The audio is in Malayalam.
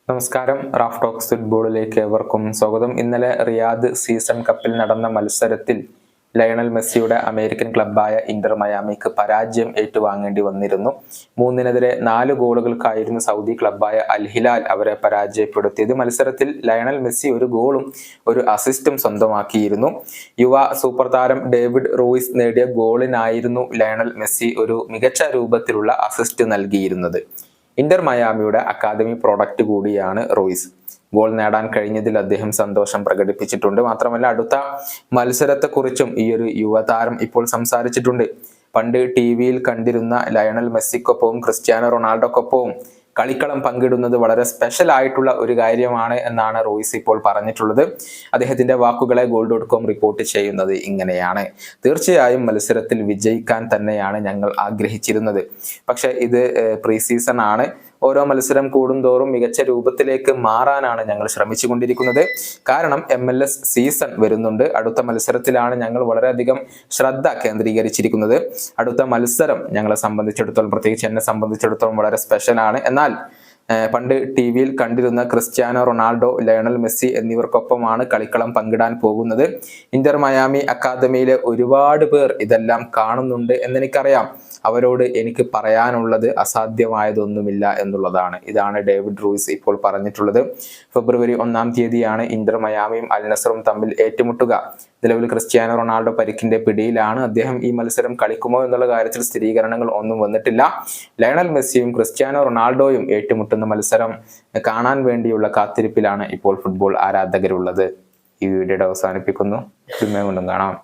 നമസ്കാരം. റാഫ് ടോക്സ് ഫുട്ബോളിലേക്ക് ഏവർക്കും സ്വാഗതം. ഇന്നലെ റിയാദ് സീസൺ കപ്പിൽ നടന്ന മത്സരത്തിൽ ലയണൽ മെസ്സിയുടെ അമേരിക്കൻ ക്ലബ്ബായ ഇന്റർ മയാമിക്ക് പരാജയം ഏറ്റുവാങ്ങേണ്ടി വന്നിരുന്നു. 3-4 ഗോളുകൾക്കായിരുന്നു സൗദി ക്ലബ്ബായ അൽ ഹിലാൽ അവരെ പരാജയപ്പെടുത്തിയത്. മത്സരത്തിൽ ലയണൽ മെസ്സി ഒരു ഗോളും ഒരു അസിസ്റ്റും സ്വന്തമാക്കിയിരുന്നു. യുവ സൂപ്പർ താരം ഡേവിഡ് റൂയിസ് നേടിയ ഗോളിനായിരുന്നു ലയണൽ മെസ്സി ഒരു മികച്ച രൂപത്തിലുള്ള അസിസ്റ്റ് നൽകിയിരുന്നത്. ഇന്റർ മയാമിയുടെ അക്കാദമി പ്രോഡക്റ്റ് കൂടിയാണ് റൂയിസ്. ഗോൾ നേടാൻ കഴിഞ്ഞതിൽ അദ്ദേഹം സന്തോഷം പ്രകടിപ്പിച്ചിട്ടുണ്ട്. മാത്രമല്ല, അടുത്ത മത്സരത്തെക്കുറിച്ചും ഈ ഒരു യുവതാരം ഇപ്പോൾ സംസാരിച്ചിട്ടുണ്ട്. പണ്ട് ടിവിയിൽ കണ്ടിരുന്ന ലയണൽ മെസ്സിക്കൊപ്പവും ക്രിസ്ത്യാനോ റൊണാൾഡോക്കൊപ്പവും കളിക്കളം പങ്കിടുന്നത് വളരെ സ്പെഷ്യൽ ആയിട്ടുള്ള ഒരു കാര്യമാണ് എന്നാണ് റൂയിസ് ഇപ്പോൾ പറഞ്ഞിട്ടുള്ളത്. അദ്ദേഹത്തിന്റെ വാക്കുകളെ goal.com റിപ്പോർട്ട് ചെയ്യുന്നത് ഇങ്ങനെയാണ്: തീർച്ചയായും മത്സരത്തിൽ വിജയിക്കാൻ തന്നെയാണ് ഞങ്ങൾ ആഗ്രഹിച്ചിരുന്നത്. പക്ഷെ ഇത് പ്രീ സീസൺ ആണ്. ഓരോ മത്സരം കൂടുന്തോറും മികച്ച രൂപത്തിലേക്ക് മാറാനാണ് ഞങ്ങൾ ശ്രമിച്ചുകൊണ്ടിരിക്കുന്നത്. കാരണം MLS സീസൺ വരുന്നുണ്ട്. അടുത്ത മത്സരത്തിലാണ് ഞങ്ങൾ വളരെയധികം ശ്രദ്ധ കേന്ദ്രീകരിച്ചിരിക്കുന്നത്. അടുത്ത മത്സരം ഞങ്ങളെ സംബന്ധിച്ചിടത്തോളം, പ്രത്യേകിച്ച് എന്നെ സംബന്ധിച്ചിടത്തോളം വളരെ സ്പെഷ്യൽ ആണ്. എന്നാൽ പണ്ട് ടിവിയിൽ കണ്ടിരുന്ന ക്രിസ്ത്യാനോ റൊണാൾഡോ, ലയണൽ മെസ്സി എന്നിവർക്കൊപ്പമാണ് കളിക്കളം പങ്കിടാൻ പോകുന്നത്. ഇന്റർ മയാമി അക്കാദമിയിലെ ഒരുപാട് പേർ ഇതെല്ലാം കാണുന്നുണ്ട് എന്നെനിക്കറിയാം. അവരോട് എനിക്ക് പറയാനുള്ളത് അസാധ്യമായതൊന്നുമില്ല എന്നുള്ളതാണ്. ഇതാണ് ഡേവിഡ് റൂയിസ് ഇപ്പോൾ പറഞ്ഞിട്ടുള്ളത്. ഫെബ്രുവരി 1-ാം തീയതിയാണ് ഇന്റർ മയാമിയും അൽ നസറും തമ്മിൽ ഏറ്റുമുട്ടുക. നിലവിൽ ക്രിസ്ത്യാനോ റൊണാൾഡോ പരിക്കിന്റെ പിടിയിലാണ്. അദ്ദേഹം ഈ മത്സരം കളിക്കുമോ എന്നുള്ള കാര്യത്തിൽ സ്ഥിരീകരണങ്ങൾ ഒന്നും വന്നിട്ടില്ല. ലയണൽ മെസ്സിയും ക്രിസ്ത്യാനോ റൊണാൾഡോയും ഏറ്റുമുട്ടുന്ന മത്സരം കാണാൻ വേണ്ടിയുള്ള കാത്തിരിപ്പിലാണ് ഇപ്പോൾ ഫുട്ബോൾ ആരാധകരുള്ളത്. ഈ വീഡിയോ അവസാനിപ്പിക്കുന്നു. വീണ്ടും കാണാം.